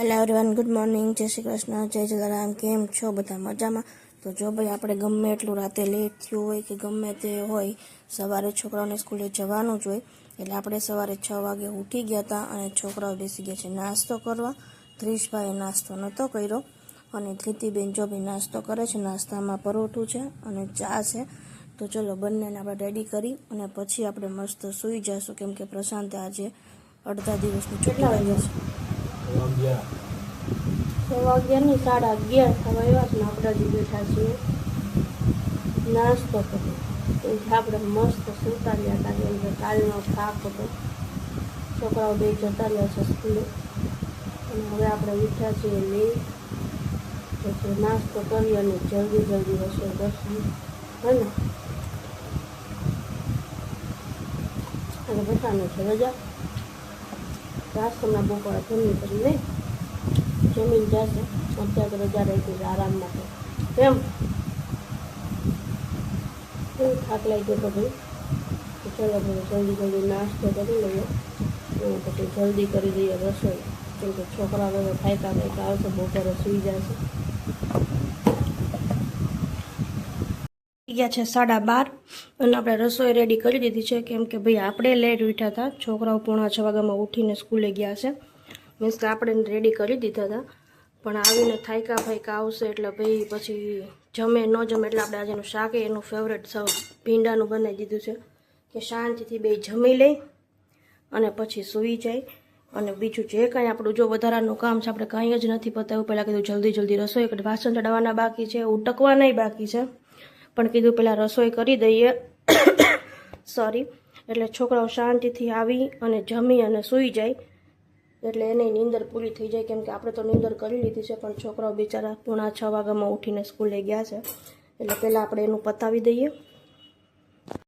Hello everyone, good morning, જય શ્રી કૃષ્ણ, જય જલારામ. કેમ છો બધા? મજામાં? તો જો ભાઈ, આપણે ગમે એટલું રાતે લેટ થયું હોય કે ગમે તે હોય, સવારે છોકરાઓને સ્કૂલે જવાનું જ હોય. એટલે આપણે સવારે 6 વાગે ઉઠી ગયા હતા અને છોકરાઓ બેસી ગયા છે નાસ્તો કરવા. ત્રીશભાઈએ નાસ્તો નહોતો કર્યો અને ધૃતિબેન જો ભાઈ નાસ્તો કરે છે. નાસ્તામાં પરોઠું છે અને ચા છે. તો ચલો, બંનેને આપણે રેડી કરી અને પછી આપણે મસ્ત સૂઈ જઈશું, કેમ કે પ્રશાંતે આજે અડધા દિવસની છૂટી વાગી છે. 6 વાગ્યા ની 11:30 થવા આવ્યા છે ને આપણે હજી બેઠા છીએ નાસ્તો કરી. તો આપણે મસ્ત સૂતા રહ્યા હતા, કેમ કે કાલનો થાક હતો. છોકરાઓ બે જતા રહ્યા છે સ્કૂલે અને હવે આપણે ઉઠ્યા છીએ લેટ. પછી નાસ્તો કરી અને જલ્દી રસોઈ કરશું, હે ને? અને બધાને છે રજા. રાસ્તોના બપોરા જમી કરી નહીં જમીન જશે. અત્યારે તો રજા રહી ગઈ આરામ માટે. કેમ થાક લાગી ગયો તો ભાઈ? તો ચલો ભાઈ, જલ્દી નાસ્તો કરી લઈએ અને પછી જલ્દી કરી દઈએ રસોઈ, કેમ કે છોકરા હવે ખાઈતા આવશે, બપોરે સૂઈ જશે. ગયા છે 12:30 અને આપણે રસોઈ રેડી કરી દીધી છે, કેમ કે ભાઈ આપણે લેટ ઉઠ્યા હતા. છોકરાઓ 5:45 વાગ્યામાં ઉઠીને સ્કૂલે ગયા છે. મીન્સ કે આપણે રેડી કરી દીધા હતા, પણ આવીને થાયકા આવશે એટલે ભાઈ પછી જમે ન જમે. એટલે આપણે આજેનું શાક એનું ફેવરેટ ભીંડાનું બનાવી દીધું છે કે શાંતિથી બે જમી લઈ અને પછી સૂઈ જાય. અને બીજું જે કાંઈ આપણું જો વધારાનું કામ છે આપણે કાંઈ જ નથી પતાવ્યું. પહેલાં કીધું જલ્દી રસોઈ કરી, વાસણ ચડાવવાના બાકી છે, ઉટકવા નહીં બાકી છે, પણ કીધું પહેલાં રસોઈ કરી દઈએ. સોરી. એટલે છોકરાઓ શાંતિથી આવી અને જમી અને સૂઈ જાય એટલે એને નીંદર પૂરી થઈ જાય, કેમ કે આપણે તો નીંદર કરી લીધી છે, પણ છોકરાઓ બિચારા 5:45 વાગ્યામાં ઉઠીને સ્કૂલે ગયા છે. એટલે પહેલાં આપણે એનું પતાવી દઈએ.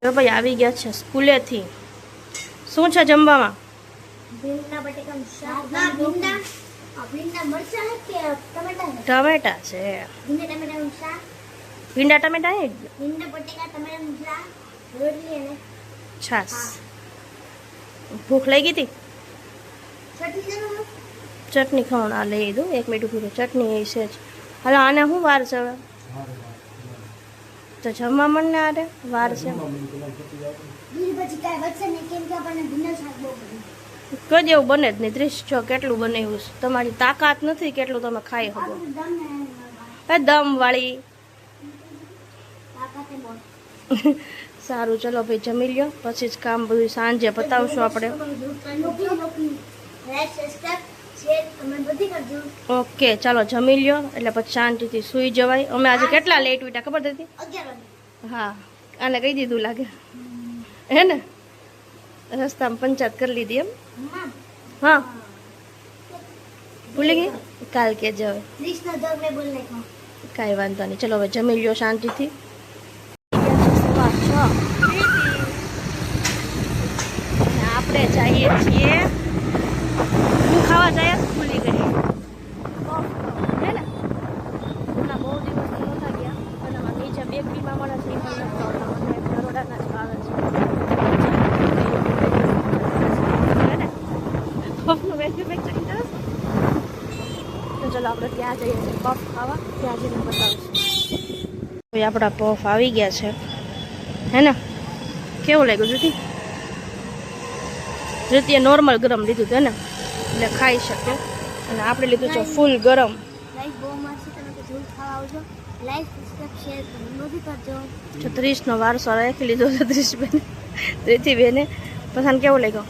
તો ભાઈ આવી ગયા છે સ્કૂલેથી. શું છે જમવામાં? ટમેટા છે. ભીંડા ટમેટા છાસ. ભૂખ લાગી હતી? ચટણી ખાવાનું આ લઈ દઉં. 1 મિનિટ ઉભી રહો. ચટણી એ છે જ. હાલો, આને શું વાર છે હવે? તો જમવા મને આરે વાર છે. કોઈ એવું બને જ નહીં. ત્રીસ જો કેટલું બનાવ્યું છે. તમારી તાકાત નથી કેટલું તમે ખાઈ શકો. દમ વાળી. સારું, ચલો ભાઈ જમી લ્યો, પછી જ કામ બધું સાંજે પતાવશું આપણે. ઓકે, ચાલો જમી લ્યો એટલે પછી શાંતિથી સૂઈ જવાય. અમે આજે કેટલા લેટ ઉઠ્યા ખબર હતી? હા, આને કહી દીધું લાગે, હે ને? રસ્તામાં પંચાયત કરી લીધી એમ? હા, ભૂલી ગઈ. કાલ કે જવે કાંઈ વાંધો નહીં. ચલો હવે જમી લ્યો શાંતિથી. આપણે જઈએ છીએ હું ખાવા જાય ભૂલી ગઈ, હે ને? હમણાં બહુ દિવસ નહોતા ગયા અને આમાં નીચે બેકરીમાં મળે છે, બરોડાના જ આવે છે, હે ને? પફનું મેન્યુફેક્ચરિંગ કરે છે. તો ચલો આપણે ત્યાં જઈએ છીએ પફ ખાવા. ત્યાં જઈને બતાવીશું. આપણા પફ આવી ગયા છે, હે ને? કેવું લાગ્યું જુતી? જુતીએ નોર્મલ ગરમ લીધું હતું, હે ને? એટલે ખાઈ શકે. અને આપણે લીધું છે ફૂલ ગરમ. 30નો વારસો રાખી લીધો છે ધૃતિબેને. પસંદ કેવું લાગ્યો?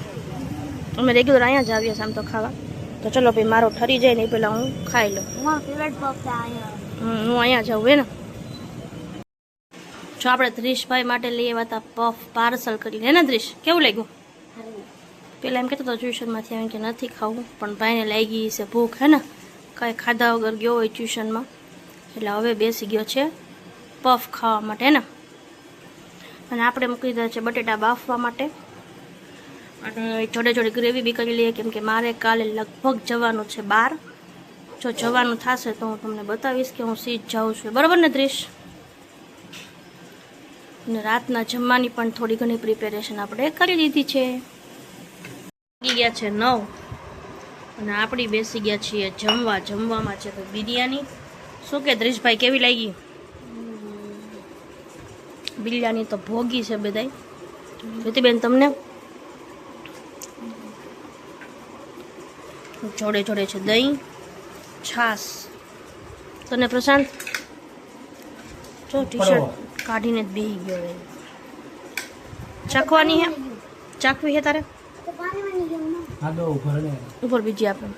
અમે રેગ્યુલર અહીંયા જ આવીએ છીએ આમ તો ખાવા. તો ચલો ભાઈ, મારો ઠરી જાય ને પેલા હું ખાઈ લઉં. હું અહીંયા જાઉં, હે ને? જો આપણે ત્રીશભાઈ માટે લઈ આવ્યા હતા પફ, પાર્સલ કરી, હે ને ત્રીશ? કેવું લાગ્યું? પેલા એમ કહેતો હતો ટ્યુશનમાંથી આવીને કે નથી ખાવું, પણ ભાઈને લાગી છે ભૂખ, હે ને? કાંઈ ખાધા વગર ગયો હોય ટ્યુશનમાં, એટલે હવે બેસી ગયો છે પફ ખાવા માટે, હે ને? અને આપણે મૂકી દીધા છે બટેટા બાફવા માટે અને જોડે ગ્રેવી બી કરી લઈએ, કેમ કે મારે કાલે લગભગ જવાનું છે બહાર. જો જવાનું થશે તો હું તમને બતાવીશ કે હું સીધ જાઉં છું, બરાબર ને ત્રીશ? અને રાતના જમવાની પણ થોડી ઘણી પ્રિપેરેશન આપણે કરી દીધી છે. વાગી ગયા છે 9 અને આપણી બેસી ગયા છીએ જમવામાં છે તો બિરયાની. શું કે દ્રીશભાઈ કેવી લાગી બિરયાની? તો ભોગી છે બધાય. જ્યોતિબેન તમને? જોડે જોડે છે દહીં, છાશ. તને પ્રશાંત? જો ટી શર્ટ કાઢીને જ બેસી ગયો હવે. ચાખવાની હે? ચાખવી હે તારે? ઉપર બીજી આપણે